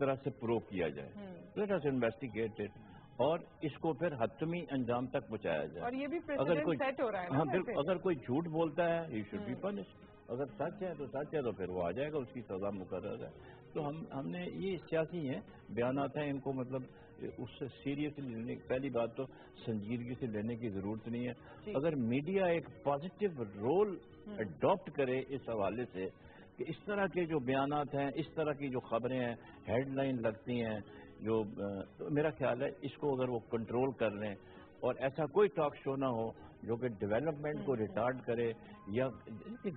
طرح سے پرو کیا جائے. لیٹ اس انویسٹیگیٹ اٹ اور اس کو پھر حتمی انجام تک پہنچایا جائے. اور یہ بھی پریسیڈنٹ سیٹ ہو رہا ہے نا. ہاں بالکل, اگر کوئی جھوٹ بولتا ہے ہی شوڈ بی پنشڈ. اگر سچ ہے تو سچ ہے تو پھر وہ آ جائے گا, اس کی سزا مقرر ہے. تو ہم نے یہ سیاسی ہیں بیانات ہیں, ان کو مطلب اس سے سیریسلی لینے, پہلی بات تو سنجیدگی سے لینے کی ضرورت نہیں ہے. اگر میڈیا ایک پازیٹیو رول اڈاپٹ کرے اس حوالے سے کہ اس طرح کے جو بیانات ہیں, اس طرح کی جو خبریں ہیں, ہیڈ لائن لگتی ہیں, جو میرا خیال ہے اس کو اگر وہ کنٹرول کر لیں اور ایسا کوئی ٹاک شو نہ ہو جو کہ ڈیولپمنٹ کو ریٹارڈ کرے, یا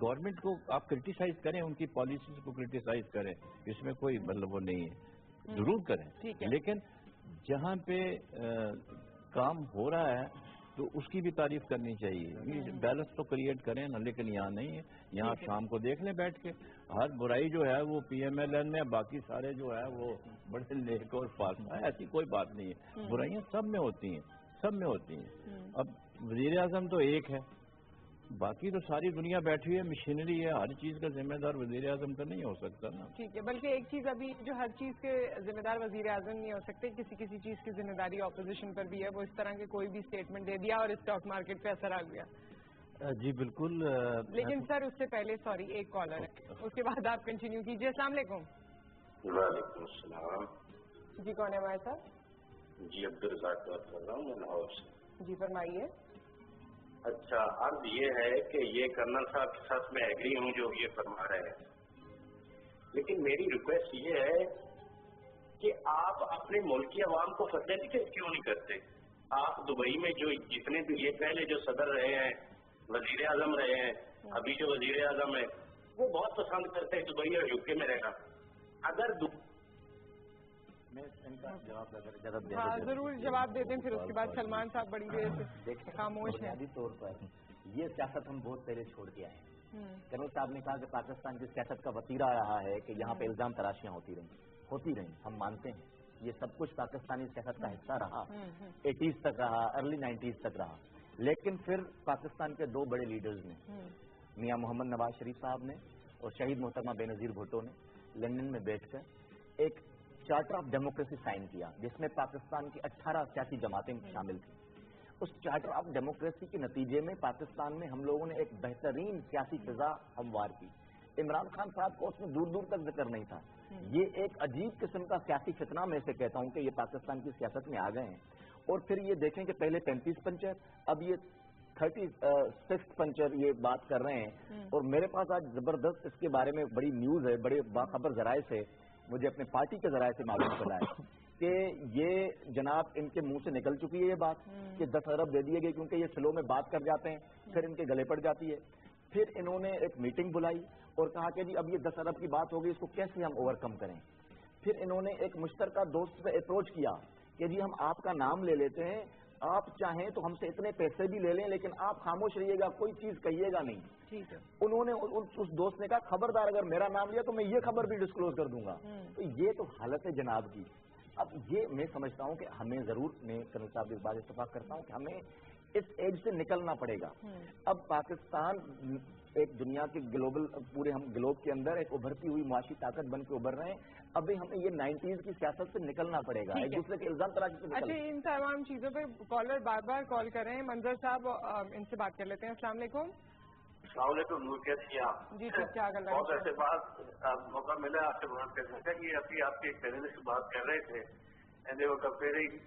گورنمنٹ کو آپ کرٹیسائز کریں, ان کی پالیسیز کو کرٹیسائز کریں, اس میں کوئی مطلب وہ نہیں ہے, ضرور کریں, لیکن جہاں پہ کام ہو رہا ہے تو اس کی بھی تعریف کرنی چاہیے. بیلنس تو کریٹ کریں نا, لیکن یہاں نہیں ہے. یہاں آپ شام کو دیکھ لیں بیٹھ کے, ہر برائی جو ہے وہ پی ایم ایل این میں, باقی سارے جو ہے وہ بڑے نیک اور پاس ہے. ایسی کوئی بات نہیں ہے, برائیاں سب میں ہوتی ہیں, سب میں ہوتی ہیں. اب وزیر اعظم تو ایک ہے, باقی تو ساری دنیا بیٹھی ہوئی ہے, مشینری ہے, ہر چیز کا ذمہ دار وزیر اعظم تو نہیں ہو سکتا نا. ٹھیک ہے, بلکہ ایک چیز ابھی جو ہر چیز کے ذمہ دار وزیر اعظم نہیں ہو سکتے, کسی چیز کی ذمہ داری اپوزیشن پر بھی ہے. وہ اس طرح کے کوئی بھی اسٹیٹمنٹ دے دیا اور اسٹاک مارکیٹ پہ اثر آ گیا. جی بالکل. لیکن سر اس سے پہلے سوری ایک کالر ہے, اس کے بعد آپ کنٹینیو کیجیے. السلام علیکم. وعلیکم السلام. جی کون ہے ہمارے ساتھ؟ جی عبدالرزاق بات کر رہا ہوں میں لاہور سے. جی فرمائیے. اچھا, عرض یہ ہے کہ یہ کرنل صاحب کے ساتھ میں ایگری ہوں جو یہ فرما رہے ہیں, لیکن میری ریکویسٹ یہ ہے کہ آپ اپنے ملکی عوام کو فیسیلیٹیٹ کیوں نہیں کرتے؟ آپ دبئی میں جو جتنے بھی یہ پہلے جو صدر رہے ہیں, وزیر اعظم رہے ہیں, ابھی جو وزیر اعظم ہے وہ بہت پسند کرتے ہیں دبئی اور یو کے میں رہنا. اگر ضرور جواب دیتے ہیں, پھر اس کے بعد سلمان صاحب بڑی دیر سے خاموش ہیں. بنیادی طور پر یہ سیاست ہم بہت پہلے چھوڑ کے آئے ہیں. کرنل صاحب نے کہا کہ پاکستان کی سیاست کا وتیرہ رہا ہے کہ یہاں پہ الزام تراشیاں ہوتی رہیں, ہم مانتے ہیں یہ سب کچھ پاکستانی سیاست کا حصہ رہا, 80s تک رہا, ارلی 90s تک رہا. لیکن پھر پاکستان کے دو بڑے لیڈرز نے, میاں محمد نواز شریف صاحب نے اور شہید محترمہ بے نظیر بھٹو نے لندن میں بیٹھ کر ایک چارٹر آف ڈیموکریسی سائن کیا, جس میں پاکستان کی 18 سیاسی جماعتیں شامل تھیں. اس چارٹر آف ڈیموکریسی کے نتیجے میں پاکستان میں ہم لوگوں نے ایک بہترین سیاسی فضا ہموار کی. عمران خان صاحب کو اس میں دور دور تک ذکر نہیں تھا. یہ ایک عجیب قسم کا سیاسی فتنہ میں سے کہتا ہوں کہ یہ پاکستان کی سیاست میں آ گئے ہیں. اور پھر یہ دیکھیں کہ پہلے 35 پنچر, اب یہ 36 پنچر یہ بات کر رہے ہیں. اور میرے پاس آج زبردست اس کے بارے میں بڑی نیوز ہے, بڑے باخبر ذرائع سے مجھے اپنے پارٹی کے ذرائع سے معلوم چلا ہے کہ یہ جناب ان کے منہ سے نکل چکی ہے یہ بات کہ 10 ارب دے دیے گئے, کیونکہ یہ سلو میں بات کر جاتے ہیں پھر ان کے گلے پڑ جاتی ہے. پھر انہوں نے ایک میٹنگ بلائی اور کہا کہ جی اب یہ 10 ارب کی بات ہوگی, اس کو کیسے ہم اوور کم کریں. پھر انہوں نے ایک مشترکہ دوست سے اپروچ کیا کہ جی ہم آپ کا نام لے لیتے ہیں, آپ چاہیں تو ہم سے اتنے پیسے بھی لے لیں, لیکن آپ خاموش رہیے گا, کوئی چیز کہیے گا نہیں. ٹھیک ہے. انہوں نے اس دوست نے کہا خبردار اگر میرا نام لیا تو میں یہ خبر بھی ڈسکلوز کر دوں گا. تو یہ تو حالت ہے جناب کی. اب یہ میں سمجھتا ہوں کہ ہمیں ضرور, میں کرنل صاحب اس بات اتفاق کرتا ہوں کہ ہمیں اس ایج سے نکلنا پڑے گا. اب پاکستان ایک دنیا کے گلوبل, پورے ہم گلوب کے اندر ایک ابھرتی ہوئی معاشی طاقت بن کے ابھر رہے ہیں. ابھی ہمیں یہ 90s کی سیاست سے نکلنا پڑے گا, ایک دوسرے کے الزام تراشی سے اچھا, ان تمام چیزوں پہ کالر بار بار کال کر رہے ہیں. منظر صاحب ان سے بات کر لیتے ہیں. السلام علیکم. السلام علیکم. نور کیسی ہیں آپ؟ جی ٹھیک, کیا کر رہے ہیں؟ بہت ایسے بات موقع ملا آپ سے بات کرنے کا. یہ ابھی آپ کے ایک پینلسٹ سے بات کر رہے تھے, and they were comparing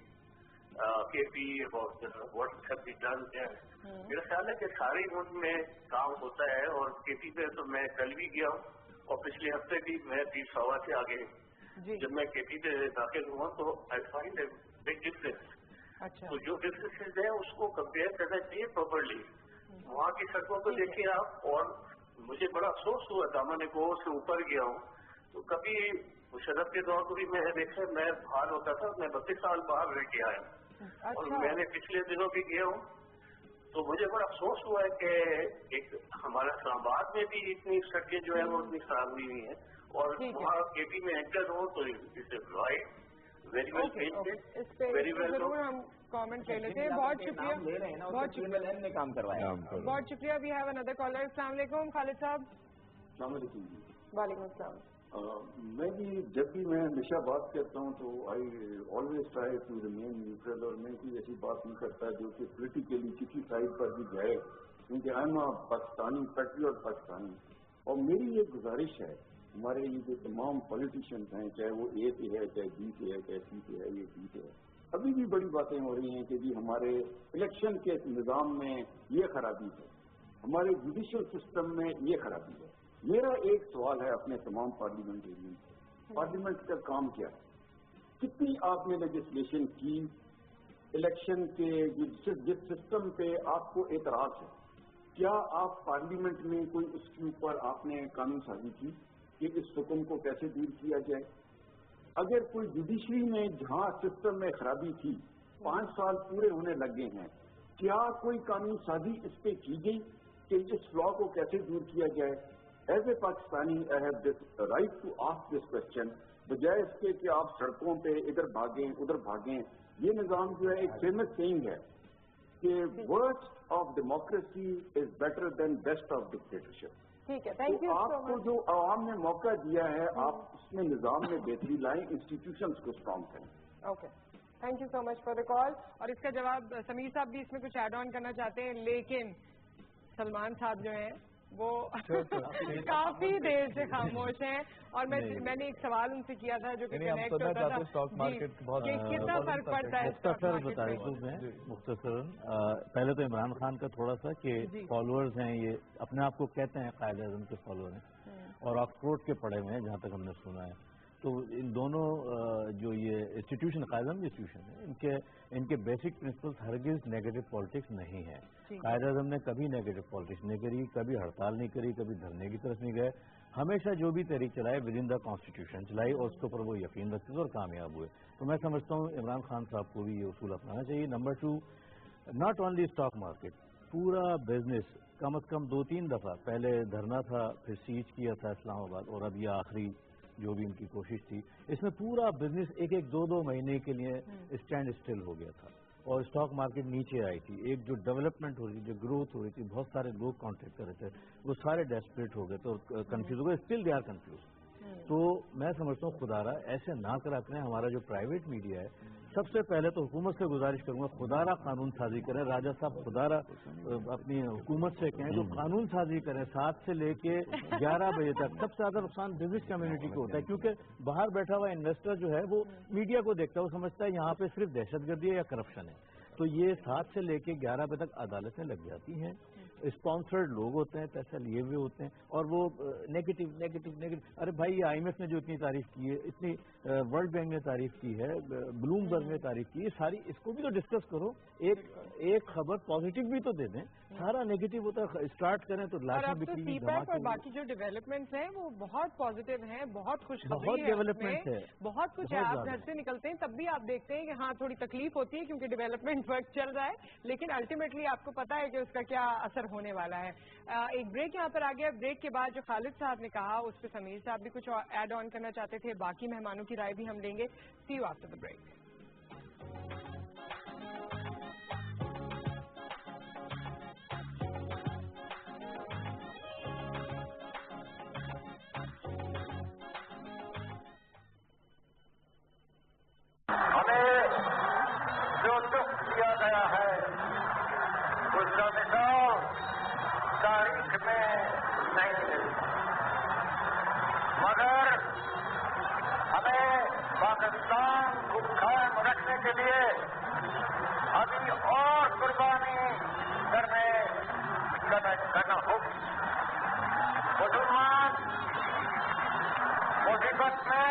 KP about what have been done there. میرا خیال ہے کہ سارے ملک میں کام ہوتا ہے, اور KP پہ تو میں کل بھی گیا ہوں اور پچھلے ہفتے بھی میں 20 سوا سے آگے. جب میں KP پہ داخل ہوا تو I find a big difference. تو جو ڈفرینسز ہیں اس کو کمپیئر کرنا چاہیے پراپرلی. وہاں کی سڑکوں کو دیکھیے آپ, اور مجھے بڑا افسوس ہوا تھا, میں نے گو سے اوپر گیا ہوں تو کبھی مشرف کے دور کو بھی میں نے دیکھا, میں باہر ہوتا تھا, میں 32 سال باہر رہ کے آیا, اور میں نے پچھلے دنوں بھی گیا ہوں تو مجھے بڑا افسوس ہوا ہے کہ ایک ہمارا اسلام آباد میں بھی اتنی سڑکیں جو ہیں وہ اتنی خراب ہوئی ہوئی ہیں, اور وہاں KP میں انٹر ہوں تو very well painted, very well. ضرور ہم کامنٹ لے لیتے ہیں. بہت شکریہ, بہت شکریہ, نے کام کروایا. بہت شکریہ. We have another caller. السلام علیکم خالد صاحب. السلام علیکم. وعلیکم السلام. میں بھی جب بھی میں ہمیشہ بات کرتا ہوں تو I always try to remain neutral, اور میں کوئی ایسی بات نہیں کرتا جو کہ پولیٹیکلی کسی سائڈ پر بھی جائے، کیونکہ I am a Pakistani Patriot Pakistani. اور میری یہ گزارش ہے ہمارے یہ جو تمام پولیٹیشینس ہیں، چاہے وہ اے سے ہے، چاہے بی سے ہے، چاہے سی سے ہے، یہ ڈی سے ہے، ابھی بھی بڑی باتیں ہو رہی ہیں کہ جی ہمارے الیکشن کے نظام میں یہ خرابی ہے، ہمارے جوڈیشل سسٹم میں یہ خرابی ہے. میرا ایک سوال ہے اپنے تمام پارلیمنٹرین سے، پارلیمنٹ کا کام کیا ہے؟ کتنی آپ نے لیجسلیشن کی الیکشن کے جس سسٹم پہ آپ کو اعتراض ہے؟ کیا آپ پارلیمنٹ میں کوئی اس کے اوپر آپ نے قانون سازی کی کہ اس حکم کو کیسے دور کیا جائے؟ اگر کوئی جوڈیشری میں جہاں سسٹم میں خرابی تھی 5 سال پورے ہونے لگے ہیں، کیا کوئی قانون سازی اس پہ کی گئی کہ اس فلا کو کیسے دور کیا جائے؟ As a Pakistani I have this right to ask this question, بجائے اس کے کہ آپ سڑکوں پہ ادھر بھاگیں ادھر بھاگیں. یہ نظام جو ہے ایک فیمس سینگ ہے کہ worst of democracy is better than best of dictatorship. ٹھیک ہے، تھینک یو. آپ کو جو عوام نے موقع دیا ہے آپ اس میں نظام میں بہتری لائیں، انسٹیٹیوشنز کو اسٹرانگ کریں. Okay, thank you so much for the call. اور اس کا جواب سمیر صاحب بھی اس میں کچھ ایڈ آن کرنا چاہتے ہیں، لیکن سلمان صاحب جو ہیں وہ کافی دیر سے خاموش ہیں. اور میں نے ایک سوال ان سے کیا تھا جو کہ کنیکٹ ہوتا تھا کہ کتنا فرق پڑتا ہے مختصر بتائیں میں مختصراً. پہلے تو عمران خان کا تھوڑا سا کہ فالوورز ہیں، یہ اپنے آپ کو کہتے ہیں قائد اعظم کے فالوور ہیں اور آکسفورڈ کے پڑھے ہوئے ہیں جہاں تک ہم نے سنا ہے. تو ان دونوں جو یہ انسٹیٹیوشن قائد اعظم انسٹیٹیوشن ہے، ان کے بیسک پرنسپلس ہرگز نیگیٹو پالیٹکس نہیں ہے. قائد اعظم نے کبھی نیگیٹو پالیٹکس نہیں کری، کبھی ہڑتال نہیں کری، کبھی دھرنے کی طرف نہیں گئے. ہمیشہ جو بھی تحریک چلائے ود ان دا کانسٹیٹیوشن چلائی اور اس کے اوپر وہ یقین رکھتے تھے اور کامیاب ہوئے. تو میں سمجھتا ہوں عمران خان صاحب کو بھی یہ اصول اپنانا چاہیے. Number 2، not only stock market, پورا بزنس کم از کم 2-3 دفعہ، پہلے دھرنا تھا، پھر سیج کیا تھا اسلام آباد، اور اب یہ آخری جو بھی ان کی کوشش تھی، اس میں پورا بزنس 1-2 مہینے کے لیے اسٹینڈ اسٹل ہو گیا تھا اور اسٹاک مارکیٹ نیچے آئی تھی. ایک جو ڈیولپمنٹ ہو رہی تھی، جو گروتھ ہو رہی تھی، بہت سارے لوگ کانٹیکٹ کر رہے تھے، وہ سارے ڈیسپریٹ ہو گئے تھے اور کنفیوز ہو گئے. Still they are confuse. تو میں سمجھتا ہوں خدا رہا ایسے نہ کرا کریں. ہمارا جو پرائیویٹ میڈیا ہے، سب سے پہلے تو حکومت سے گزارش کروں گا خدا رہا قانون سازی کریں. راجہ صاحب خدا رہا اپنی حکومت سے کہیں تو قانون سازی کریں. 7 سے لے کے 11 بجے تک سب سے زیادہ نقصان بزنس کمیونٹی کو ہوتا ہے، کیونکہ باہر بیٹھا ہوا انویسٹر جو ہے وہ میڈیا کو دیکھتا ہے، وہ سمجھتا ہے یہاں پہ صرف دہشت گردی ہے یا کرپشن ہے. تو یہ 7 سے لے کے 11 بجے تک عدالتیں لگ جاتی ہیں، اسپانسرڈ لوگ ہوتے ہیں، پیسہ لیے ہوئے ہوتے ہیں، اور وہ نیگیٹو. ارے بھائی IMF نے جو اتنی تعریف کی ہے، اتنی ورلڈ بینک نے تعریف کی ہے، بلوم برگ نے تعریف کی ہے، ساری اس کو بھی تو ڈسکس کرو. ایک خبر پازیٹیو بھی تو دے دیں. سارا نیگیٹو ہوتا ہے، اسٹارٹ کریں تو لاشیں بکری سی پیک اور باقی جو ڈیولپمنٹس ہیں وہ بہت پازیٹیو ہیں، بہت خوشخبری ہے، ڈیولپمنٹ ہے، بہت کچھ ہے. آپ گھر سے نکلتے ہیں تب بھی آپ دیکھتے ہیں کہ ہاں تھوڑی تکلیف ہوتی ہے کیونکہ ڈیولپمنٹ ورک چل رہا ہے، لیکن الٹیمیٹلی آپ کو پتا ہے کہ اس کا کیا اثر ہونے والا ہے. ایک بریک یہاں پر آ گیا. بریک کے بعد جو خالد صاحب نے کہا اس پہ سمیر صاحب بھی کچھ ایڈ آن کرنا چاہتے تھے. باقی مہمانوں کی رائے بھی ہم لیں گے. See you after the break. Pakistan کو قائم رکھنے کے لیے ابھی اور قربانی کرنا ہوگی. مسلمان مصیبت میں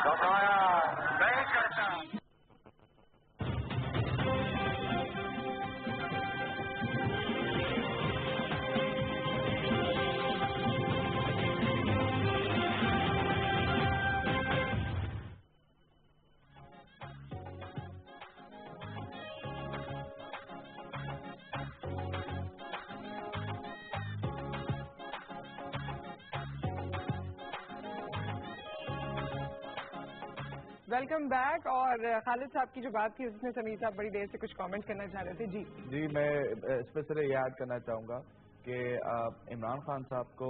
گھبرایا نہیں کرتا. Welcome back. اور خالد صاحب کی جو بات تھی اس میں سمیر صاحب بڑی دیر سے کچھ کامنٹ کرنا چاہ رہے تھے. جی میں اس پہ صرف یہ ایڈ کرنا چاہوں گا کہ عمران خان صاحب کو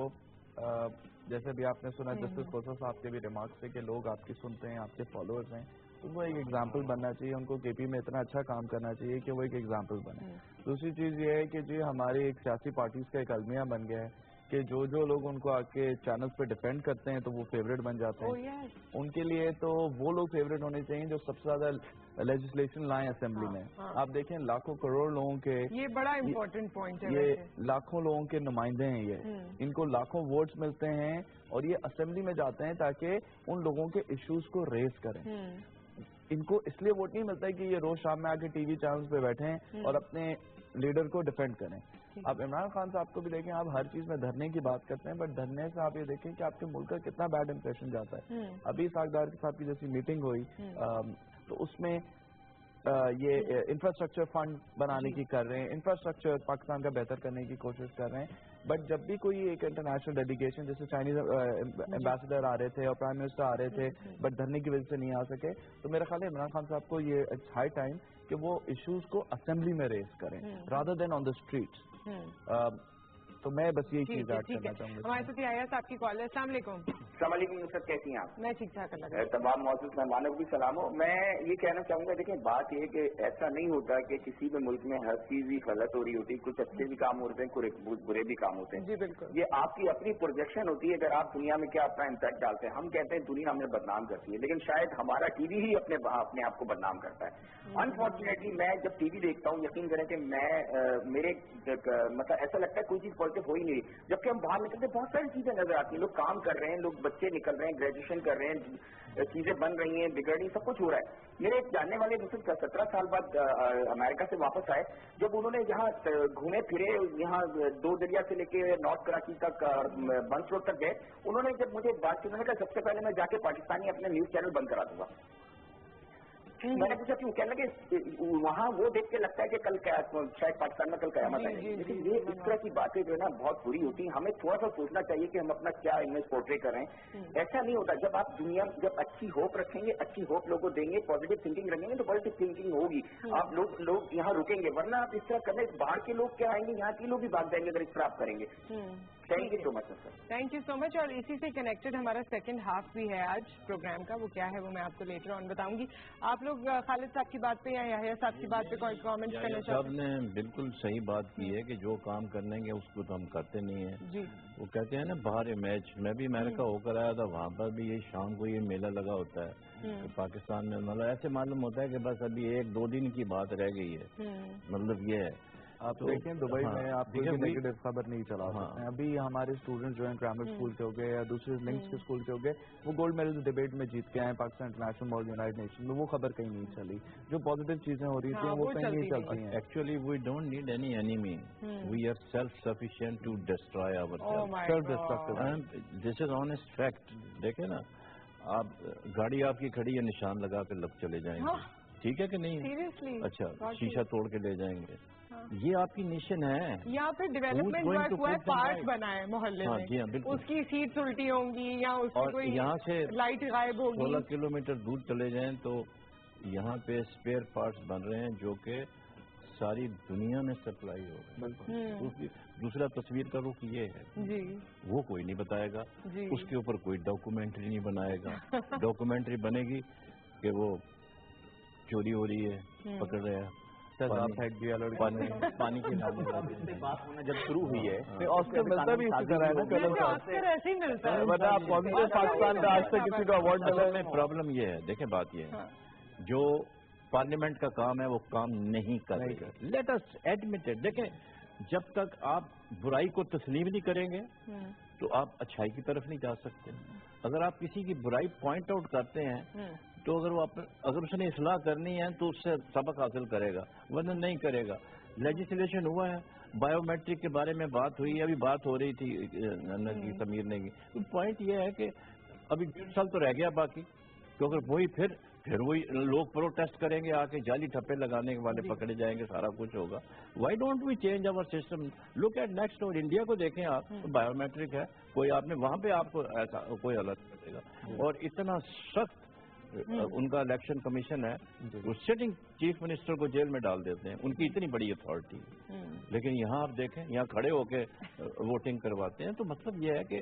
جیسے بھی آپ نے سنا جسٹس کوثر صاحب کے بھی ریمارکس تھے کہ لوگ آپ کی سنتے ہیں، آپ کے فالوورز ہیں، تو وہ ایک ایگزامپل بننا چاہیے، ان کو کے پی میں اتنا اچھا کام کرنا چاہیے کہ وہ ایک ایگزامپل بنے۔ دوسری چیز یہ ہے کہ جی ہماری ایک سیاسی پارٹیز کا ایک المیہ بن گیا ہے کہ جو لوگ ان کو آ کے چینلز پہ ڈیفینڈ کرتے ہیں تو وہ فیوریٹ بن جاتے ہیں۔ ان کے لیے تو وہ لوگ فیوریٹ ہونے چاہیے جو سب سے زیادہ لیجسلیشن لائیں اسمبلی میں۔ آپ دیکھیں لاکھوں کروڑ لوگوں کے، یہ بڑا امپورٹنٹ پوائنٹ ہے، یہ لاکھوں لوگوں کے نمائندے ہیں، یہ ان کو لاکھوں ووٹس ملتے ہیں اور یہ اسمبلی میں جاتے ہیں تاکہ ان لوگوں کے ایشوز کو ریز کریں۔ ان کو اس لیے ووٹ نہیں ملتا ہے کہ یہ روز شام میں آ کے ٹی وی چینلز پہ بیٹھیں اور اپنے لیڈر کو ڈیفینڈ کریں۔ آپ عمران خان صاحب کو بھی دیکھیں، آپ ہر چیز میں دھرنے کی بات کرتے ہیں، بٹ دھرنے سے آپ یہ دیکھیں کہ آپ کے ملک کا کتنا بیڈ امپریشن جاتا ہے۔ ابھی ساکھدار صاحب کی جیسی میٹنگ ہوئی تو اس میں یہ انفراسٹرکچر فنڈ بنانے کی کر رہے ہیں، انفراسٹرکچر پاکستان کا بہتر کرنے کی کوشش کر رہے ہیں، بٹ جب بھی کوئی ایک انٹرنیشنل ڈیلیگیشن جیسے چائنیز ایمبیسڈر آ رہے تھے اور پرائم منسٹر آ رہے تھے بٹ دھرنے کی وجہ سے نہیں آ سکے، تو میرا خیال ہے عمران خان صاحب کو یہ ہائی ٹائم کہ وہ ایشوز کو اسمبلی میں ریز کریں rather than on the streets. تو میں بس یہی چیز ایڈ کرنا چاہوں گا۔ ہمارے ساتھ آیا صاحب کی کال ہے۔ السلام علیکم۔ السلام علیکم نصرت، کیسی ہیں آپ؟ میں ٹھیک ٹھاک اللہ تمام معزز مہمانوں کو بھی سلام ہو۔ میں یہ کہنا چاہوں گا، دیکھیں بات یہ کہ ایسا نہیں ہوتا کہ کسی بھی ملک میں ہر چیز ہی غلط ہو رہی ہوتی، کچھ اچھے بھی کام ہوتے ہیں، کچھ برے بھی کام ہوتے ہیں۔ جی بالکل، یہ آپ کی اپنی پروجیکشن ہوتی ہے، اگر آپ دنیا میں کیا اپنا امپیکٹ ڈالتے ہیں۔ ہم کہتے ہیں دنیا ہمیں بدنام کرتی ہے، لیکن شاید ہمارا ٹی وی ہی اپنے آپ کو بدنام کرتا ہے۔ انفارچونیٹلی میں جب ٹی وی دیکھتا ہوں، یقین کریں کہ میں میرے مطلب ایسا لگتا ہے کوئی چیز پازیٹیو ہو ہی نہیں، جبکہ ہم باہر نکلتے بہت ساری چیزیں نظر آتی ہیں، لوگ کام کر رہے ہیں، لوگ بچے نکل رہے ہیں، گریجویشن کر رہے ہیں، چیزیں بن رہی ہیں، بگڑ رہی، سب کچھ ہو رہا ہے۔ میرے ایک جاننے والے دوست 17 سال بعد امریکہ سے واپس آئے، جب انہوں نے یہاں گھومے پھرے، یہاں 2 دریا سے لے کے نارتھ کراچی تک بنس روڈ تک گئے، انہوں نے جب مجھے بات کی، انہوں نے کہا سب سے پہلے میں جا کے پاکستانی اپنے نیوز چینل بند کرا دوں گا۔ میں نے پوچھا کیوں؟ کہنے لگے وہاں وہ دیکھ کے لگتا ہے کہ کل شاید پاکستان میں کل قیامت ہے۔ لیکن یہ اس طرح کی باتیں جو ہے نا بہت بری ہوتی ہیں، ہمیں تھوڑا سا سوچنا چاہیے کہ ہم اپنا کیا امیج پورٹری کر رہے ہیں۔ ایسا نہیں ہوتا، جب آپ دنیا میں جب اچھی ہوپ رکھیں گے، اچھی ہوپ لوگوں کو دیں گے، پازیٹیو تھنکنگ رکھیں گے تو پازیٹیو تھنکنگ ہوگی، آپ لوگ یہاں رکیں گے، ورنہ آپ اس طرح کرنے باہر کے لوگ کیا آئیں گے، یہاں کے لوگ بھی بھاگ جائیں گے اگر اس طرح آپ کریں گے۔ Thank you so much sir. Thank you so much. اور اسی سے کنیکٹڈ ہمارا سیکنڈ ہاف بھی ہے آج پروگرام کا، وہ کیا ہے وہ میں آپ کو لیٹر آن بتاؤں گی۔ آپ لوگ خالد صاحب کی بات پہ یا یحییٰ صاحب کی بات پہ کوئی کامنٹ کرنا چاہتے ہیں؟ صاحب نے بالکل صحیح بات کی ہے کہ جو کام کرنے گے اس کو تو ہم کرتے نہیں ہیں۔ جی وہ کہتے ہیں نا باہر میچ، میں بھی امریکہ ہو کر آیا تھا، وہاں پر بھی یہ شام کو یہ میلہ لگا ہوتا ہے پاکستان میں، مطلب ایسے معلوم ہوتا ہے کہ بس ابھی 1-2 دن کی بات رہ گئی ہے، مطلب یہ ہے۔ آپ دیکھیں دبئی میں آپ کو نیگیٹو خبر نہیں چلا سکتے ہیں۔ ابھی ہمارے اسٹوڈنٹس جو ہیں گرامر اسکول کے ہو گئے یا دوسرے لنکس کے اسکول کے ہو گئے، وہ گولڈ میڈل ڈیبیٹ میں جیت کے آئے پاکستان انٹرنیشنل مال یونائیٹڈ نیشن میں، وہ خبر کہیں نہیں چلی۔ جو پازیٹیو چیزیں ہو رہی تھیں وہ کہیں نہیں چلتی ہیں۔ Actually we don't need any enemy, we are self sufficient to destroy our self, this is honest fact. دیکھیں نا، آپ گاڑی آپ کی کھڑی ہے، نشان لگا کے لگ چلے جائیں گے، ٹھیک ہے کہ نہیں؟ اچھا شیشہ توڑ کے لے جائیں گے، یہ آپ کی نیشن ہے۔ یہاں پہ ڈیولپمنٹ ورک ہوا ہے، پارک بنا ہے محلے میں، اس کی سیٹس الٹی ہوں گی یا اس کی کوئی یہاں سے لائٹ غائب ہوگی، 16 کلومیٹر دور چلے جائیں تو یہاں پہ اسپیئر پارٹس بن رہے ہیں جو کہ ساری دنیا میں سپلائی ہو رہی ہے۔ دوسرا تصویر کا رخ یہ ہے، جی وہ کوئی نہیں بتائے گا، اس کے اوپر کوئی ڈاکومنٹری نہیں بنائے گا۔ ڈاکومنٹری بنے گی کہ وہ چوری ہو رہی ہے، پکڑ رہے ہیں، پانی کی بات ہونا جب شروع ہوئی ہے، آسکر ملتا بھی اسی طرح ہے نا، آسکر ایسے ہی ملتا ہے۔ پاکستان کا آج تک کسی کو اوارڈ ملا میں پرابلم یہ ہے، دیکھیں بات یہ ہے، جو پارلیمنٹ کا کام ہے وہ کام نہیں کر رہی ہے، لیٹ اس ایڈمٹ اٹ۔ دیکھیں جب تک آپ برائی کو تسلیم نہیں کریں گے تو آپ اچھائی کی طرف نہیں جا سکتے۔ اگر آپ کسی کی برائی پوائنٹ آؤٹ کرتے ہیں تو اگر اس نے اصلاح کرنی ہے تو اس سے سبق حاصل کرے گا، ورنہ نہیں کرے گا۔ لیجسلیشن ہوا ہے، بایو میٹرک کے بارے میں بات ہوئی ہے، ابھی بات ہو رہی تھی سمیر نے کی۔ پوائنٹ یہ ہے کہ ابھی 1.5 سال تو رہ گیا باقی، تو اگر وہی پھر وہی لوگ پروٹیسٹ کریں گے، آ کے جعلی ٹھپے لگانے والے پکڑے جائیں گے، سارا کچھ ہوگا۔ Why don't we change our system? Look at next door, India کو دیکھیں آپ، بایو میٹرک ہے، کوئی آپ نے وہاں پہ آپ کو ایسا کوئی الگ کرے گا، اور اتنا سخت ان کا الیکشن کمیشن ہے، وہ سٹنگ چیف منسٹر کو جیل میں ڈال دیتے ہیں، ان کی اتنی بڑی اتھارٹی۔ لیکن یہاں آپ دیکھیں، یہاں کھڑے ہو کے ووٹنگ کرواتے ہیں، تو مطلب یہ ہے کہ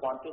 5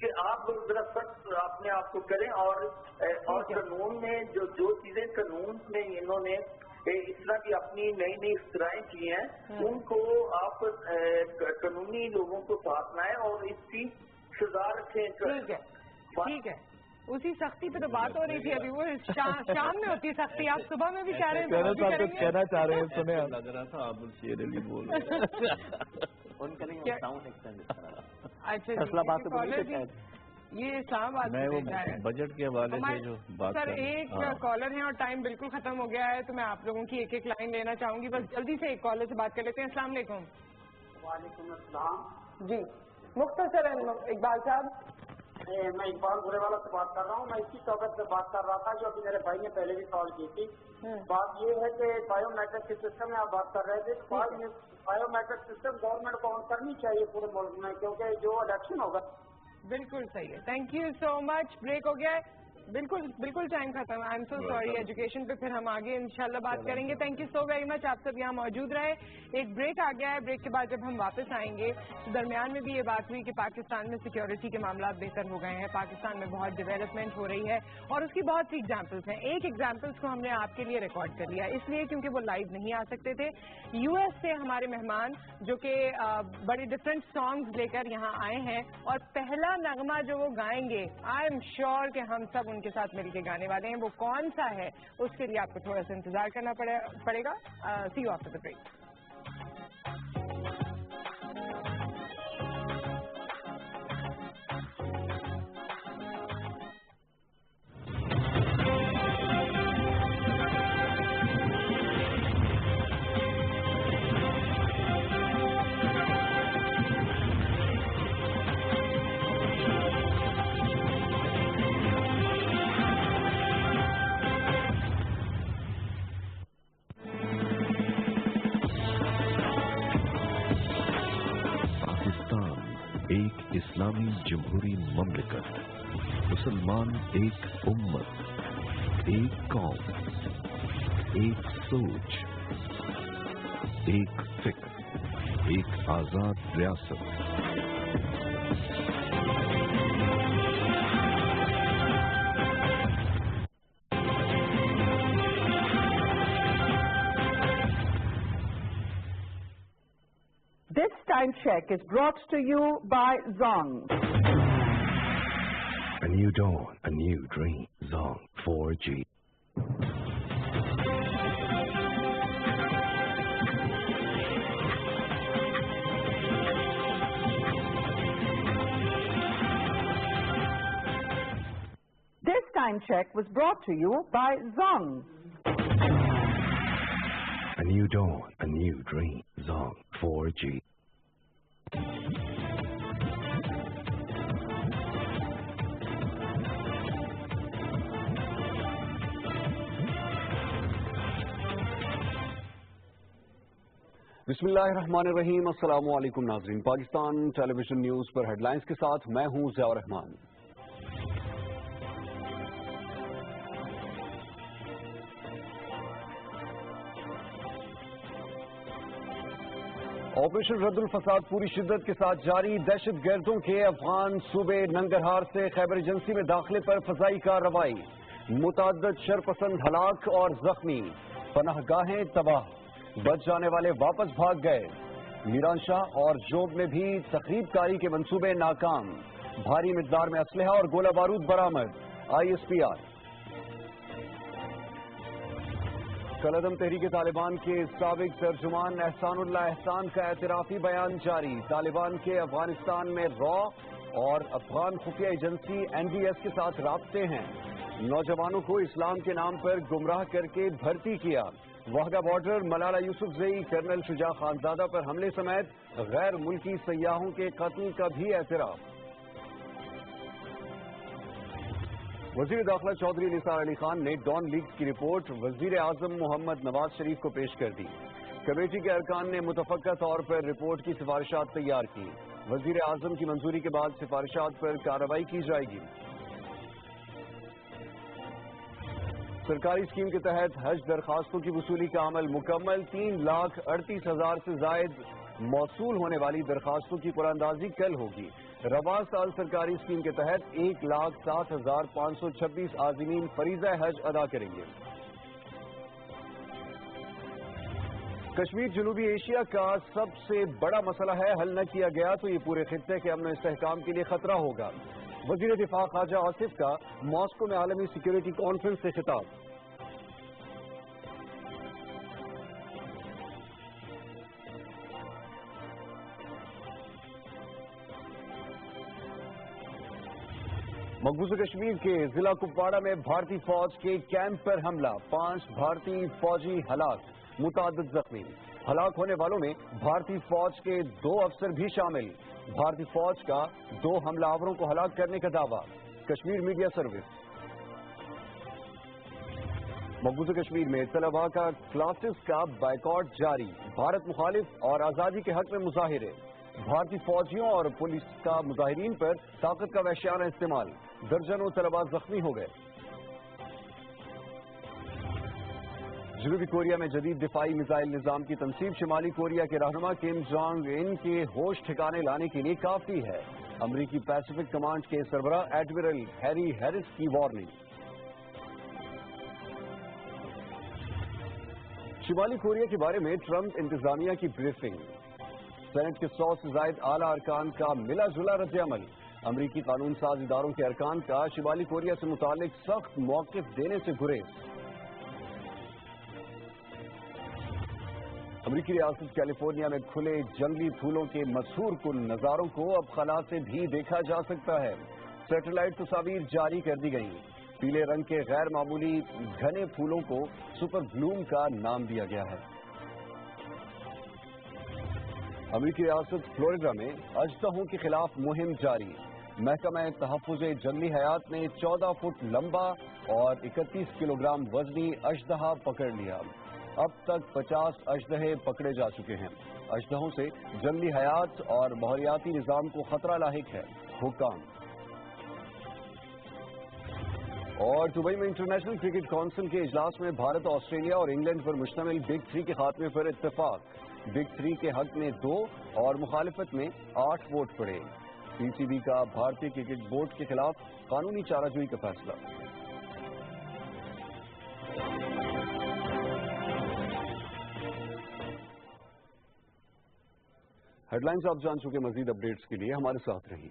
کہ آپ ذرا سخت اپنے آپ کو کریں اور قانون میں جو چیزیں قانون میں انہوں نے اس طرح کی اپنی نئی نئی اختراعیں کی ہیں ان کو آپ قانونی لوگوں کو ساتھ لائیں اور اس کی سزا رکھیں. ٹھیک ہے اسی سختی پہ تو بات ہو رہی تھی ابھی. وہ شام میں ہوتی ہے سختی, آپ صبح میں بھی چاہ رہے ہیں کہنا چاہ رہے ہیں سنیں لگ رہا تھا آپ شیر علی بول رہے ان کا نہیں ساؤنڈ ایکسٹینڈ. اچھا یہ اسلام آباد میں بجٹ کے حوالے سے جو بات سر ایک کالر ہے اور ٹائم بالکل ختم ہو گیا ہے تو میں آپ لوگوں کی ایک ایک لائن لینا چاہوں گی. بس جلدی سے ایک کالر سے بات کر لیتے ہیں. السلام علیکم. وعلیکم السلام. جی مختصر اقبال صاحب. میں اقبال گرے والا سے بات کر رہا ہوں. میں اسی ٹاپک سے بات کر رہا تھا جو ابھی میرے بھائی نے پہلے بھی کال کی تھی. بات یہ ہے کہ بایو میٹرک کے سسٹم میں آپ بات کر رہے تھے. بایو میٹرک سسٹم گورنمنٹ کو آن کرنی چاہیے پورے ملک میں, کیونکہ جو الیکشن ہوگا. بالکل صحیح ہے. Thank you so much. Break ہو گیا ہے. بالکل ٹائم ختم. I am so sorry. Education پہ پھر ہم آگے انشاءاللہ بات کریں گے. Thank you so very much. آپ سب یہاں موجود رہے. ایک بریک آ گیا ہے. بریک کے بعد جب ہم واپس آئیں گے تو درمیان میں بھی یہ بات ہوئی کہ پاکستان میں سیکیورٹی کے معاملات بہتر ہو گئے ہیں. پاکستان میں بہت ڈیولپمنٹ ہو رہی ہے اور اس کی بہت سی ایگزامپلس ہیں. ایک ایگزامپلس کو ہم نے آپ کے لیے ریکارڈ کر لیا اس لیے کیونکہ وہ لائیو نہیں آ سکتے تھے. یو ایس سے ہمارے مہمان جو کہ بڑے ڈفرینٹ سانگز لے کر یہاں آئے ہیں اور پہلا نغمہ جو وہ گائیں گے آئی ایم شیور کہ ہم سب ان کے ساتھ مل کے گانے والے ہیں. وہ کون سا ہے اس کے لیے آپ کو تھوڑا سا انتظار کرنا پڑے گا. سی یو آفٹر دی بریک. اسلامی جمہوری مملکت, مسلمان ایک امت, ایک قوم, ایک سوچ, ایک فکر, ایک آزاد ریاست. This time check is brought to you by Zong. A new dawn, a new dream. Zong 4G. This time check was brought to you by Zong. A new dawn, a new dream. Zong 4G. بسم اللہ الرحمن الرحیم. السلام علیکم ناظرین. پاکستان ٹیلی vision news پر head lines کے ساتھ میں ہوں ضیاء الرحمان. آپریشن رد الفساد پوری شدت کے ساتھ جاری. دہشت گردوں کے افغان صوبے ننگرہار سے خیبر ایجنسی میں داخلے پر فضائی کارروائی. متعدد شرپسند ہلاک اور زخمی. پناہ گاہیں تباہ. بچ جانے والے واپس بھاگ گئے. میران شاہ اور جوب میں بھی تخریب کاری کے منصوبے ناکام. بھاری مقدار میں اسلحہ اور گولہ بارود برآمد. ISPR. کالعدم تحریک طالبان کے سابق ترجمان احسان اللہ احسان کا اعترافی بیان جاری. طالبان کے افغانستان میں را اور افغان خفیہ ایجنسی NDS کے ساتھ رابطے ہیں. نوجوانوں کو اسلام کے نام پر گمراہ کر کے بھرتی کیا. واہگہ بارڈر ملالہ یوسفزئی کرنل شجاع خانزادہ پر حملے سمیت غیر ملکی سیاحوں کے قتل کا بھی اعتراف. وزیر داخلہ چودھری نثار علی خان نے ڈان لیگز کی رپورٹ وزیر اعظم محمد نواز شریف کو پیش کر دی. کمیٹی کے ارکان نے متفقہ طور پر رپورٹ کی سفارشات تیار کی. وزیر اعظم کی منظوری کے بعد سفارشات پر کارروائی کی جائے گی. سرکاری اسکیم کے تحت حج درخواستوں کی وصولی کا عمل مکمل. 3,38,000 سے زائد موصول ہونے والی درخواستوں کی قرآن اندازی کل ہوگی. رواں سال سرکاری اسکیم کے تحت 1,07,526 عازمین فریضہ حج ادا کریں گے۔ کشمیر جنوبی ایشیا کا سب سے بڑا مسئلہ ہے، حل نہ کیا گیا تو یہ پورے خطے کے امن و استحکام کے لیے خطرہ ہوگا۔ وزیر دفاع خواجہ آصف کا ماسکو میں عالمی سیکیورٹی کانفرنس سے خطاب۔ مقبوضہ کشمیر کے ضلع کپواڑہ میں بھارتی فوج کے کیمپ پر حملہ، 5 بھارتی فوجی ہلاک، متعدد زخمی۔ ہلاک ہونے والوں میں بھارتی فوج کے 2 افسر بھی شامل۔ بھارتی فوج کا 2 حملہ آوروں کو ہلاک کرنے کا دعویٰ۔ Kashmir media service. مقبوضہ کشمیر میں طلباء کا کلاسز کا بائیکاٹ جاری، بھارت مخالف اور آزادی کے حق میں مظاہرے۔ بھارتی فوجیوں اور پولیس کا مظاہرین پر طاقت کا وحشیانہ استعمال، درجنوں طلباء زخمی ہو گئے۔ جنوبی کوریا میں جدید دفاعی میزائل نظام کی تنصیب شمالی کوریا کے رہنما کم جانگ ان کے ہوش ٹھکانے لانے کے لیے کافی ہے۔ امریکی پیسیفک کمانڈ کے سربراہ ایڈمرل ہیری ہیرس کی وارننگ۔ شمالی کوریا کے بارے میں ٹرمپ انتظامیہ کی بریفنگ۔ سینٹ کے 100 سے زائد اعلیٰ ارکان کا ملا جلا رد عمل۔ امریکی قانون ساز اداروں کے ارکان کا شمالی کوریا سے متعلق سخت موقف دینے سے گریز۔ امریکی ریاست کیلیفورنیا میں کھلے جنگلی پھولوں کے مسحور کن نظاروں کو اب خلا سے بھی دیکھا جا سکتا ہے۔ سیٹلائٹ تصاویر جاری کر دی گئیں۔ پیلے رنگ کے غیر معمولی گھنے پھولوں کو سپر بلوم کا نام دیا گیا ہے۔ امریکی ریاست فلوریڈا میں اژدہوں کے خلاف مہم جاری۔ محکمہ تحفظ جنگلی حیات نے 14 فٹ لمبا اور 31 کلو گرام وزنی اژدہا پکڑ لیا۔ اب تک 50 اژدہے پکڑے جا چکے ہیں۔ اژدہوں سے جنگلی حیات اور ماحولیاتی نظام کو خطرہ لاحق ہے، حکام۔ اور دبئی میں انٹرنیشنل کرکٹ کونسل کے اجلاس میں بھارت، آسٹریلیا اور انگلینڈ پر مشتمل بگ 3 کے خاتمے پر اتفاق۔ بگ 3 کے حق میں 2 اور مخالفت میں 8 ووٹ پڑے۔ پی سی بی کا بھارتی کرکٹ بورڈ کے خلاف قانونی چارہ جوئی کا فیصلہ۔ ہیڈ لائنز آپ جان چکے، مزید اپڈیٹس کے لیے ہمارے ساتھ رہیے۔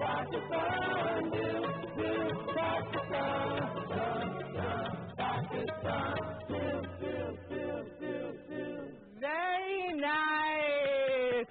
Pakistan, dil, dil, Pakistan, Pakistan, dil, dil, dil, dil, dil. Very nice.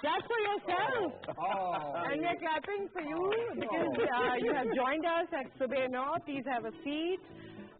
clap for yourself. And we are clapping for you because you have joined us at Subah 9. Please have a seat.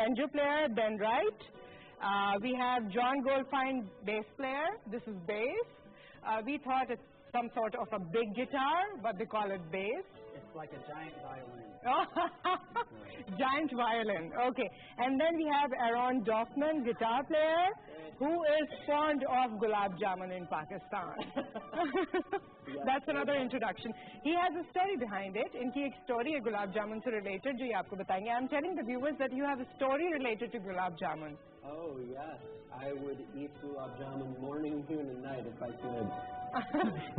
banjo player Ben Wright. We have John Goldfine, bass player. This is bass. We thought it's some sort of a big guitar, but they call it bass. It's like a giant violin. Giant violin, okay. And then we have Aaron Dorfman, guitar player, who is fond of gulab jamun in Pakistan. That's another introduction. He has a story behind it. Inki ek story hai gulab jamun se related, jo ye aapko batayenge. I'm telling the viewers that you have a story related to gulab jamun. Oh, yes. I would eat gulab jamun morning, noon, and night if I could.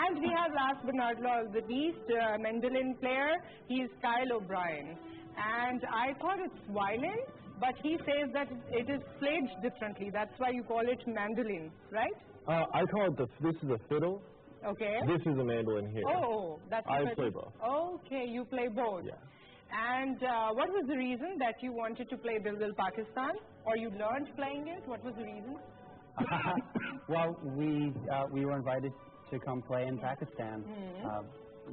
And we have last but not the least mandolin player. He is Kyle O'Brien. And I thought it's violin, but he says that it is played differently. That's why you call it mandolin, right? I call it this is a fiddle. Okay. This is a mandolin here. Oh, that's I play both. Okay, you play both. Yeah. And what was the reason that you wanted to play Dil Dil Pakistan, or you learned playing it? What was the reason? Well, we were invited to come play in Pakistan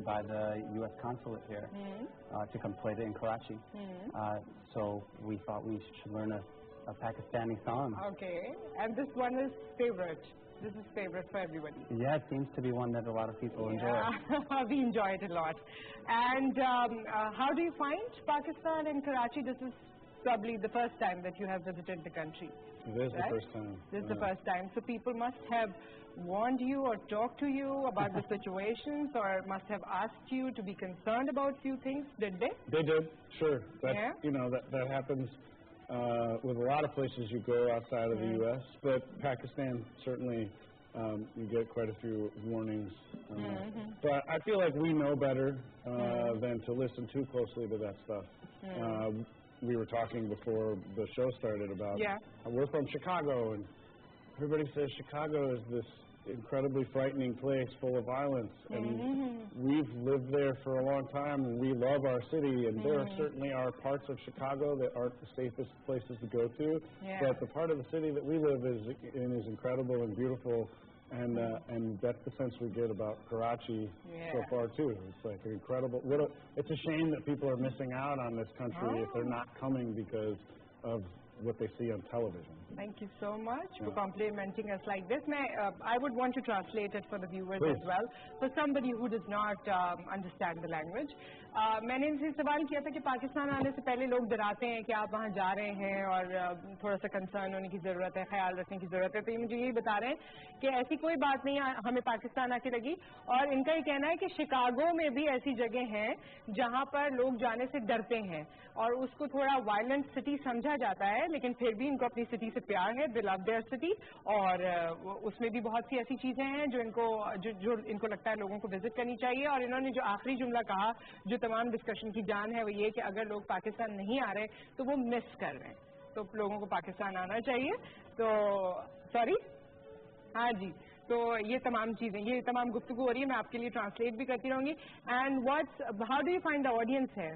by the U.S. consulate here to come play it in Karachi. So we thought we should learn a Pakistani song. Okay, and this one is favorite. This is favorite for everybody. Yeah, it seems to be one that a lot of people enjoy. We enjoy it a lot. And how do you find Pakistan and Karachi? This is probably the first time that you have visited the country. This is the first time. This is the first time. So people must have warned you or talked to you about the situations, or must have asked you to be concerned about few things, did they? They did, sure. You know, that happens with a lot of places you go outside of the U.S., but Pakistan certainly you get quite a few warnings. But I feel like we know better than to listen too closely to that stuff. We were talking before the show started about we're from Chicago, and everybody says Chicago is this incredibly frightening place full of violence, and we've lived there for a long time, and we love our city, and there certainly are parts of Chicago that aren't the safest places to go to, but the part of the city that we live in is incredible and beautiful, and that's the sense we get about Karachi so far too. It's like an incredible. It's a shame that people are missing out on this country if they're not coming because of what they see on television. Thank you so much for complimenting us like this. I would want to translate it for the viewers as well, for somebody who does not understand the language. میں نے ان سے سوال کیا تھا کہ پاکستان آنے سے پہلے لوگ ڈراتے ہیں کہ آپ وہاں جا رہے ہیں اور تھوڑا سا کنسرن ہونے کی ضرورت ہے, خیال رکھنے کی ضرورت ہے. تو یہ مجھے یہی بتا رہے ہیں کہ ایسی کوئی بات نہیں ہمیں پاکستان آ کے لگی, اور ان کا یہ کہنا ہے کہ شکاگو میں بھی ایسی جگہ ہیں جہاں پر لوگ جانے سے ڈرتے ہیں اور اس کو تھوڑا وائلنٹ سٹی سمجھا جاتا ہے, لیکن پھر بھی ان کو اپنی سٹی سے پیار ہے, دے لو دیئر سٹی, اور اس میں بھی بہت سی ایسی چیزیں ہیں جو ان کو لگتا ہے لوگوں کو وزٹ کرنی چاہیے. اور انہوں نے جو آخری جملہ کہا جو تمام ڈسکشن کی جان ہے وہ یہ کہ اگر لوگ پاکستان نہیں آ رہے تو وہ مس کر رہے ہیں, تو لوگوں کو پاکستان آنا چاہیے. تو سوری, ہاں جی, تو یہ تمام چیزیں, یہ تمام گفتگو ہو رہی ہے, میں آپ کے لیے ٹرانسلیٹ بھی کرتی رہوں گی. And how do you find the audience ہے؟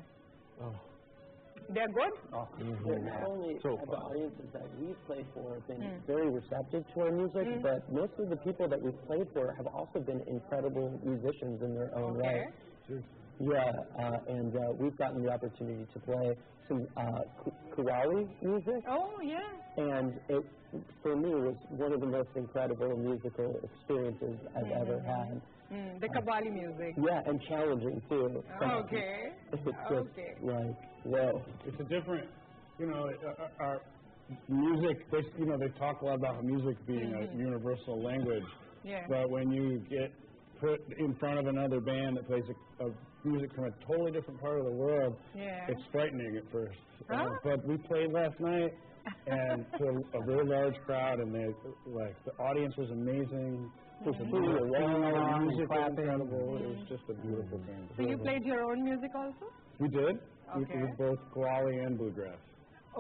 They're good? Not only have the audiences that we've played for been very receptive to our music, but most of the people that we've played for have also been incredible musicians in their own way. Yeah, and we've gotten the opportunity to play some Qawwali music. Oh, yeah. And it, for me, was one of the most incredible musical experiences I've ever had. The Qawwali music. Yeah, and challenging too. Okay. It's just like, whoa. It's a different, our music, they talk a lot about music being a universal language. Yeah. But when you get put in front of another band that plays a music from a totally different part of the world, it's frightening at first. But we played last night and to a very large crowd, and the audience was amazing. The music was incredible. It was just a beautiful thing. So you played your own music also? We did. Okay. We did both Qawwali and bluegrass.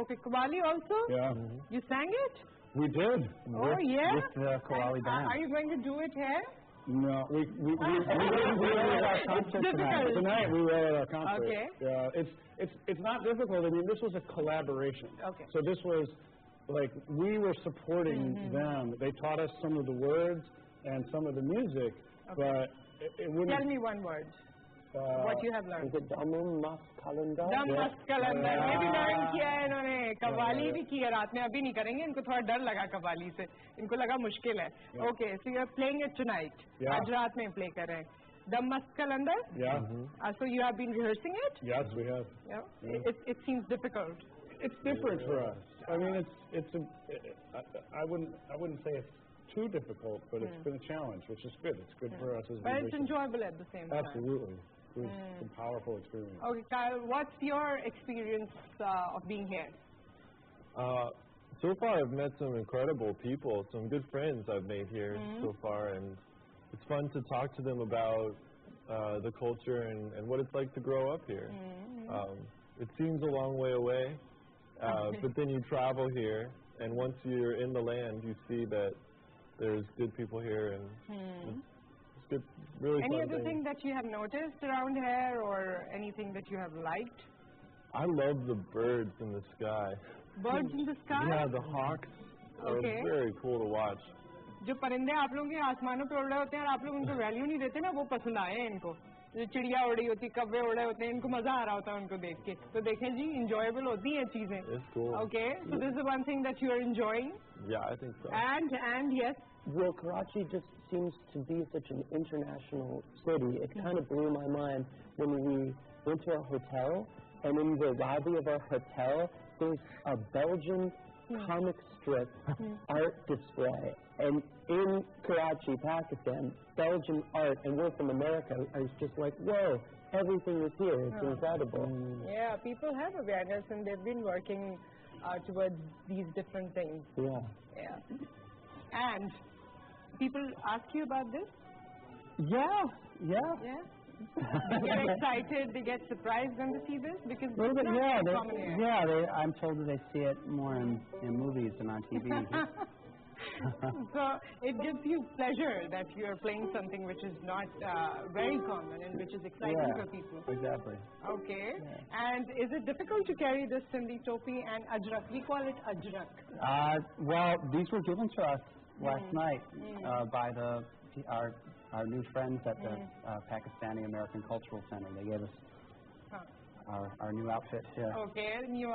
Okay, Qawwali also? Yeah. You sang it? We did. Oh, yeah? With the Qawwali band. Are you going to do it here? No, we didn't do it at our concert tonight. Tonight we were at our concert. Okay. It's not difficult. I mean, this was a collaboration. Okay. So this was like we were supporting them. They taught us some of the words and some of the music, but it wouldn't. Tell me one word. What you have learned. Is it Damun Mas Kalanda? Dam Mas Kalanda. یہ بھی learn کیا ہے انہوں نے. قوالی بھی کی ہے رات میں, ابھی نہیں کریں گے, ان کو تھوڑا ڈر لگا قوالی سے, ان کو لگا مشکل ہے. Okay, so you are playing it tonight. آج رات میں play کر رہے ہیں. Dam Mas Kalanda? Yeah. So you have been rehearsing it? Yes, we have. Yeah. It seems difficult. It's different for us. I mean, I wouldn't say it's too difficult, but it's been a challenge, which is good. It's good for us as musicians. But it's enjoyable at the same time. Absolutely. It was a powerful experience. Okay, Kyle, what's your experience of being here? So far, I've met some incredible people, some good friends I've made here so far, and it's fun to talk to them about the culture and what it's like to grow up here. It seems a long way away, but then you travel here, and once you're in the land, you see that there's good people here, and it's good, really Any fun other thing. thing that you have noticed around here, or anything that you have liked? I love the birds in the sky. Birds in the sky? Yeah, the hawks. Okay. It's very cool to watch. جو پرندے آپ لوگوں کے آسمانوں پہ اڑ رہے ہوتے ہیں اور آپ لوگ ان کو ویلیو نہیں دیتے نا, وہ پسند آئے ہیں ان کو. جو چڑیا اڑ رہی ہوتی, کوے اڑ رہے ہوتے ہیں, ان کو مزہ آ رہا ہوتا ہے ان کو دیکھ کے. تو دیکھیں جی, انجوائبل ہوتی ہیں چیزیں. It's cool. Okay, so this is the one thing that you are enjoying. Yeah, I think so. And yes. Well, Karachi just seems to be such an international city. It kind of blew my mind when we went to our hotel, and in the lobby of our hotel, there's a Belgian comic strip art display. And in Karachi, Pakistan, Belgian art, and we're from America, I was just like, whoa, everything is here. It's incredible. Yeah, people have awareness, and they've been working towards these different things. Yeah. And people ask you about this? Yeah. They get excited, they get surprised when they see this, because A little bit, it's not very common here. I'm told that they see it more in movies than on TV. So it gives you pleasure that you are playing something which is not very common and which is exciting for people. Exactly. Okay. And is it difficult to carry this Sindhi topi and ajrak? We call it ajrak. Well, these were given to us last night by our new friends at the Pakistani American Cultural Center. They gave us our new outfit here. Okay, new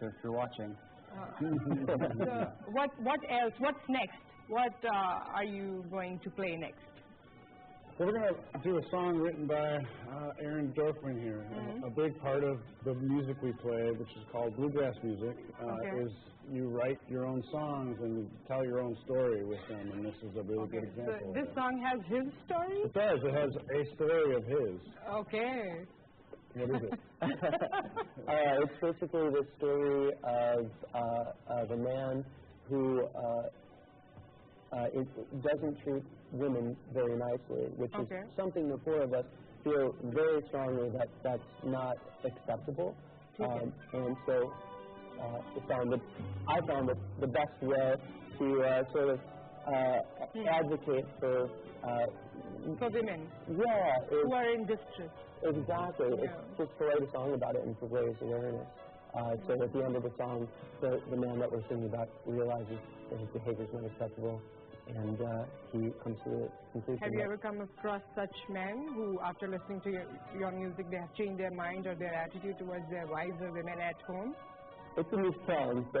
So if you're watching. So what else? What's next? What are you going to play next? We're going to do a song written by Aaron Dorfman here. A big part of the music we play, which is called bluegrass music, is you write your own songs and you tell your own story with them, and this is a really good example. So this song has his story? It does. It has a story of his. Okay. What is it? It's basically the story of a man who it doesn't treat women very nicely, which is something the four of us feel very strongly that that's not acceptable. And so I found the best way to sort of advocate for women who are in distress. Exactly. Yeah. It's just to write a song about it and to raise awareness. So at the end of the song, the man that we're singing about realizes that his behavior is not acceptable, and he comes to the conclusion. Have you ever come across such men who, after listening to your music, they have changed their mind or their attitude towards their wives or women at home? It's a new song, so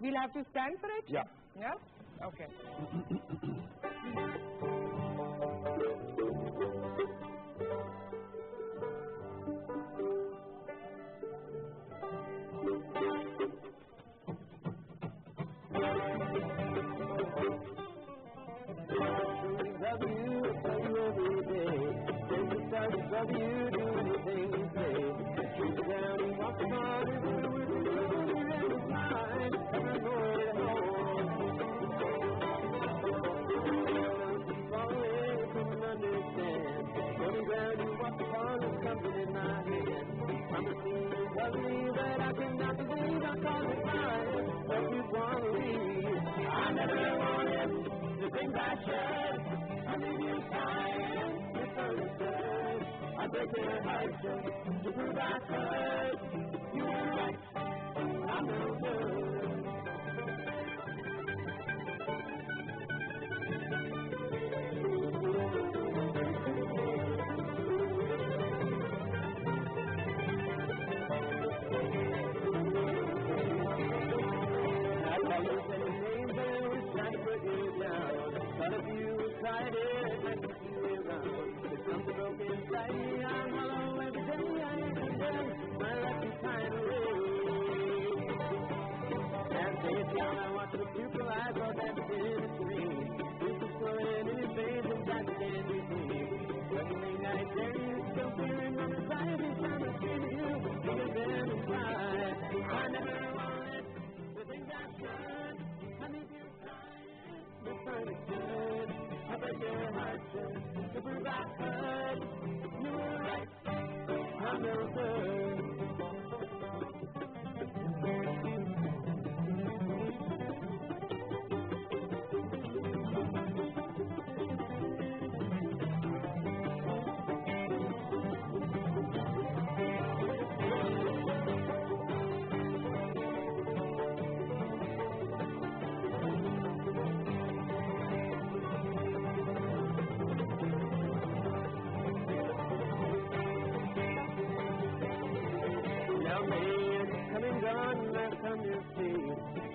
We'll have to stand for it? Yeah? Okay. I break your heart to prove I could. You were right, I'm no good. I call you many names and was trying to put you down. Thought of you excited, I could see you around. There's something broken inside me, I'm hollow every day. I need to tell my lucky kind of way. And say it down, I want to neutralize all that sin and green. This is flowing in your veins and that can't be seen. Everything I dare you, still feeling on the side. Every time I see you, bigger than a cry. I never wanted the things I should. I need you trying, misunderstood. I break your heart just to prove I could. You were right, I'm no good.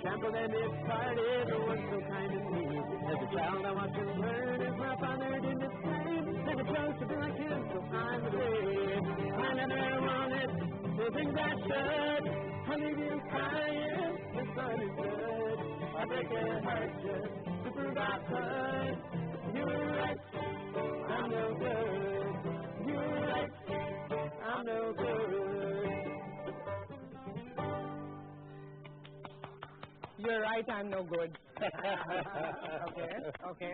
Trampled and discarded, no one so kind to me. As a child I watched him learn, as my father did the same. Never chose to be like him, so I'm afraid. I never wanted the things I should. I leave you crying, misunderstood. I break your heart just to prove I could. You were right, I'm no good. You were right, I'm no good. You're right, I'm no good. Okay.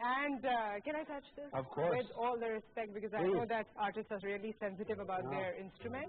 And can I touch this? Of course. With all the respect, because I know that artists are really sensitive about their instrument.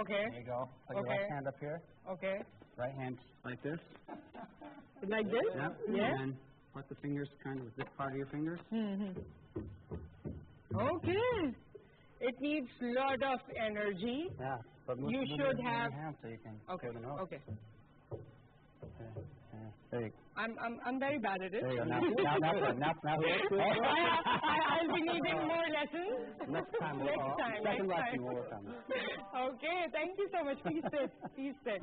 Okay. There you go. Put your left hand up here. Okay. Right hand like this. Like this? Yeah. And put the fingers kind of with this part of your fingers. Okay. It needs lot of energy. Yeah. But You should have. So you can Okay. clear the note. Okay. There you go. I'm very bad at it. There you go. Now. I'll be needing more lessons. Next time. Next time. We'll work on it. Okay. Thank you so much. Please sit.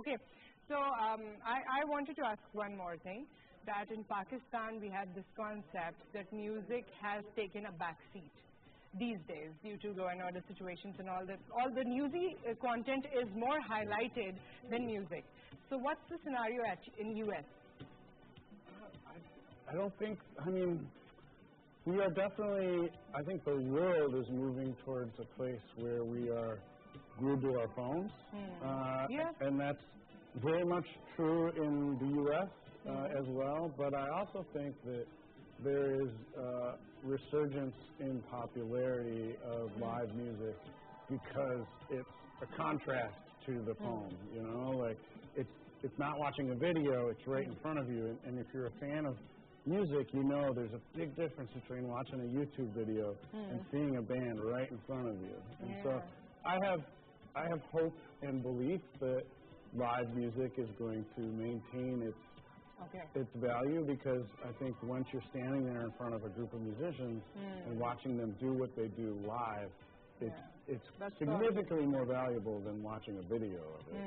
Okay. So I wanted to ask one more thing. That in Pakistan we have this concept that music has taken a back seat these days due to law and order situations and all that. All the newsy content is more highlighted than music. So what's the scenario in US? I don't think, I mean, we are definitely, I think the world is moving towards a place where we are glued to our phones. And that's very much true in the US as well. But I also think that there is resurgence in popularity of live music because it's a contrast to the phone, you know, like it's not watching a video, it's right in front of you. And if you're a fan of music, you know there's a big difference between watching a YouTube video and seeing a band right in front of you. And so I have hope and belief that live music is going to maintain its value, because I think once you're standing there in front of a group of musicians and watching them do what they do live, it's significantly more valuable than watching a video of it.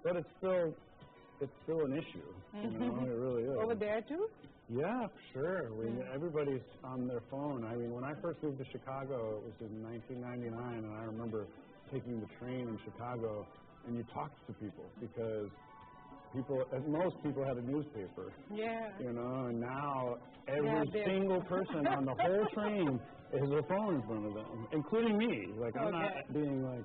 But it's still an issue. You know, it really is. Over there too? Yeah, sure. Everybody's on their phone. I mean, when I first moved to Chicago, it was in 1999, and I remember taking the train in Chicago, and you talked to people because most people had a newspaper. Yeah. You know, and now every single person on the whole train has a phone in front of them, including me. Like, I'm not being like...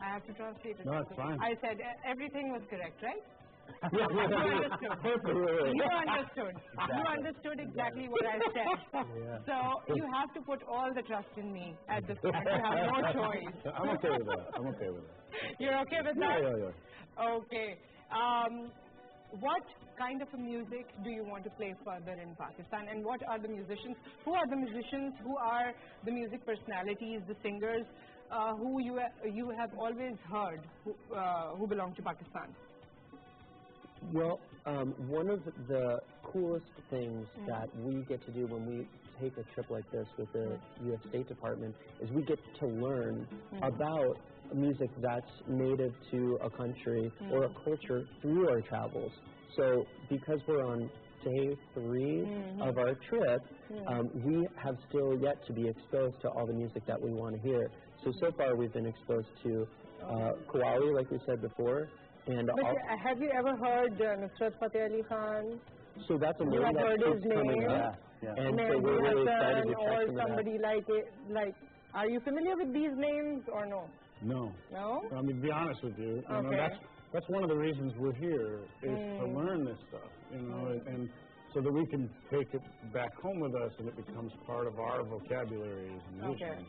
I have to translate it. No, it's fine. I said everything was correct, right? You understood. You understood exactly what I said. So you have to put all the trust in me at this point. You have no choice. I'm okay with that. You're okay with that? Yeah. Okay. What kind of a music do you want to play further in Pakistan, and what are the musicians? Who are the musicians? Who are the music personalities, the singers who you have always heard who belong to Pakistan? Well, one of the coolest things that we get to do when we take a trip like this with the U.S. State Department is we get to learn about music that's native to a country or a culture through our travels. So because we're on day 3 of our trip, we have still yet to be exposed to all the music that we want to hear. So far we've been exposed to Qawwali, like we said before. But have you ever heard Nusrat Fateh Ali Khan? So that's a name that heard his name. And so we're really excited to check or some of somebody like, are you familiar with these names or no? No. No? I mean, to be honest with you, you know, that's one of the reasons we're here is to learn this stuff, you know, and so that we can take it back home with us and it becomes part of our vocabulary as musicians.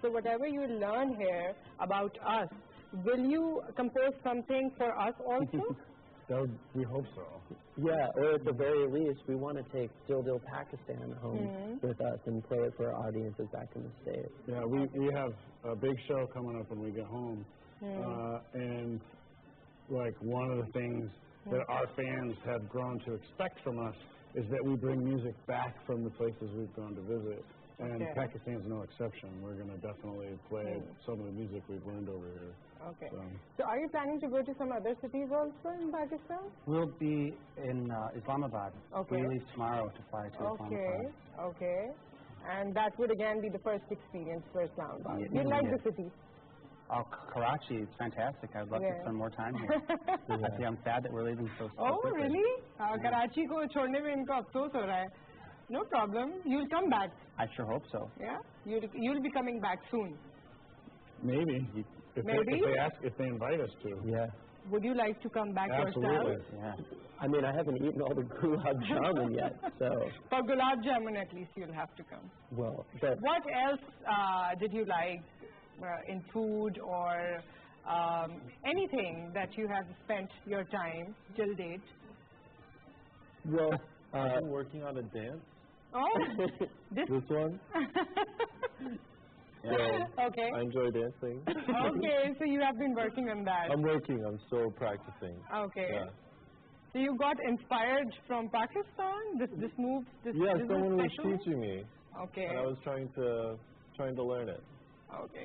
So whatever you learn here about us, will you compose something for us also? We hope so. Yeah, or at the very least, we want to take Dil Dil Pakistan home with us and play it for our audiences back in the States. Yeah, we have a big show coming up when we get home. And, like, one of the things that our fans have grown to expect from us is that we bring music back from the places we've gone to visit. And Pakistan's no exception. We're going to definitely play some of the music we've learned over here. Okay. So are you planning to go to some other cities also in Pakistan? We'll be in Islamabad. Okay. We leave tomorrow to fly to Islamabad. Okay. And that would again be the first experience for Islamabad. Yeah. You like the city? Oh, Karachi is fantastic. I'd love to spend more time here. Actually, I'm sad that we're leaving so quickly. Really? Karachi ko chhodne mein inko afsos ho raha hai. No problem. You'll come back. I sure hope so. Yeah? You'll be coming back soon. Maybe. If they invite us to. Yeah. Would you like to come back Absolutely. yourself? Yeah. I mean, I haven't eaten all the gulab jamun yet, so. For gulab jamun, at least you'll have to come. Well, what else did you like in food or anything that you have spent your time till date? Well, I've been working on a dance. Oh, this one. Okay. I enjoy dancing. Okay, so you have been working on that. I'm still practicing. Okay. Yeah. So you got inspired from Pakistan? This move? Yeah, someone was teaching me. Okay. And I was trying to learn it. Okay.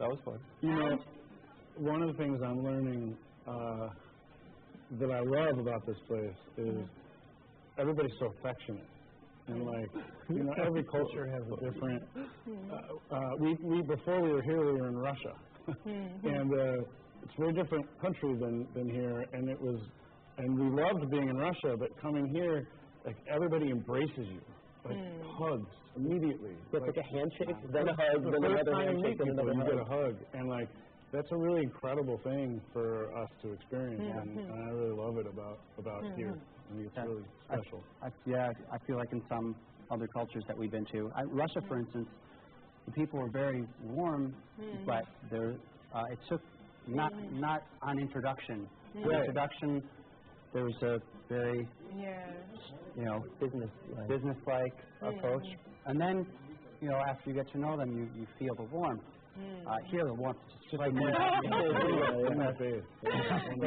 That was fun. You know, one of the things I'm learning that I love about this place is everybody's so affectionate. And every culture has a different. Before we were here, we were in Russia, and it's a very different country than here. And we loved being in Russia, but coming here, everybody embraces you, hugs immediately. It's like a handshake, then a hug, then another handshake, then another hug. You get a hug, and that's a really incredible thing for us to experience, and I really love it about here. I think it's really special. I feel like in some other cultures that we've been to, Russia, for instance, the people were very warm, but it took not on introduction. The introduction, there was a very business-like approach, and then after you get to know them, you feel the warmth. Here the warmth is just like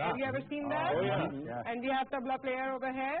Have you ever seen that? Oh, yeah. And we have tabla player over here.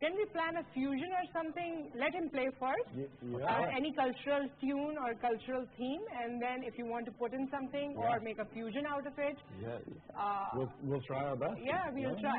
Can we plan a fusion or something? Let him play first. Any cultural tune or cultural theme, and then if you want to put in something or make a fusion out of it. We'll try our best. Yeah, we'll try.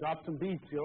Drop some beats, yo.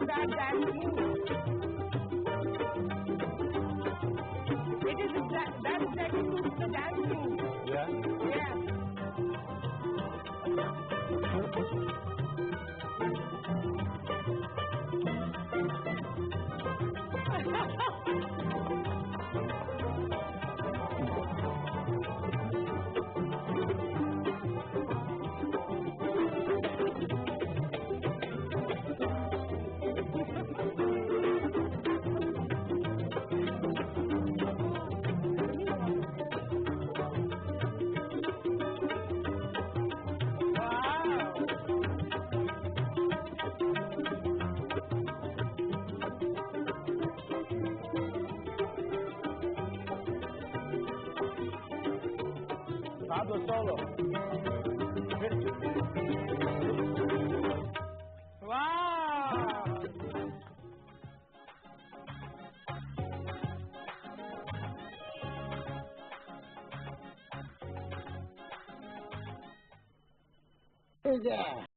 That dance move. It is that exactly suits the dance move. Yeah. Solo. Wow! Yeah.